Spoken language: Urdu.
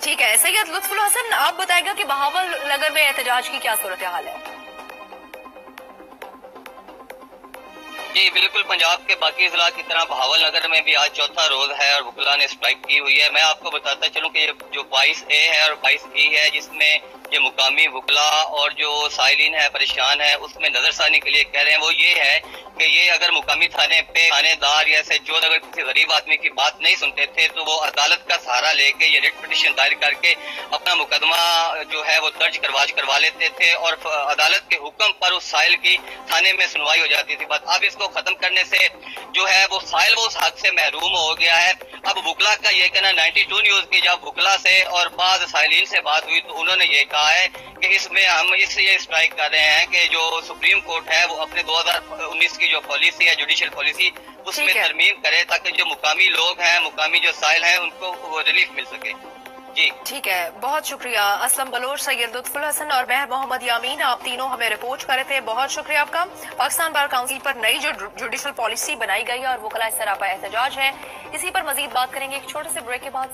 ٹھیک ہے سید لطف الحسن، آپ بتائیں گا کہ بہاول نگر میں احتجاج کی کیا صورتحال ہے؟ جی بالکل، پنجاب کے باقی اضلاع کی طرح بہاول نگر میں بھی آج چوتھا روز ہے اور وکلا نے اسٹرائک کی ہوئی ہے۔ میں آپ کو بتاتا چلوں کہ یہ جو 22A ہے اور 22E ہے، جس میں یہ مقامی وکلا اور جو سائلین ہے پریشان ہے، اس میں نظر ثانی کے لیے کہہ رہے ہیں وہ یہ ہے کہ یہ اگر مقامی تھانے پہ تھانے دار یا سجود اگر کسی غریب آدمی کی بات نہیں سنتے تھے تو وہ عدالت کا سہارا لے کے یہ ریٹ پٹیشن دائر کر کے اپنا مقدمہ جو ہے وہ درج کروا لیتے تھے اور عدالت کے حکم پر اس سائل کی تھانے میں سنوائی ہو جاتی تھی۔ بس اب اس کو ختم کرنے سے جو ہے وہ سائل وہ اس حق سے محروم ہو گیا ہے۔ اب وکلا کا یہ کہنا 92 نیوز کی جب وکلا سے اور بعض سائلین سے بات ہوئی تو انہوں نے یہ کہا ہے کہ اس میں ہم اس لیے اسٹرائک کر رہے ہیں کہ جو سپریم کورٹ ہے وہ اپنے 2019 کی جو پالیسی ہے جوڈیشل پالیسی اس میں ترمیم کرے تاکہ جو مقامی لوگ ہیں، مقامی جو سائل ہیں، ان کو وہ ریلیف مل سکے۔ جی ٹھیک ہے، بہت شکریہ اسلم بلوچ، سید لطف الحسن اور مہر محمد یامین، آپ تینوں ہمیں رپورٹ کر رہے تھے، بہت شکریہ آپ کا۔ پاکستان بار کاؤنسل پر نئی جو جوڈیشل پالیسی بنائی گئی ہے اور وکلاء اس طرح پر احتجاج ہے، اسی پر مزید بات کریں گے ایک چھوٹے سے بریک کے بعد۔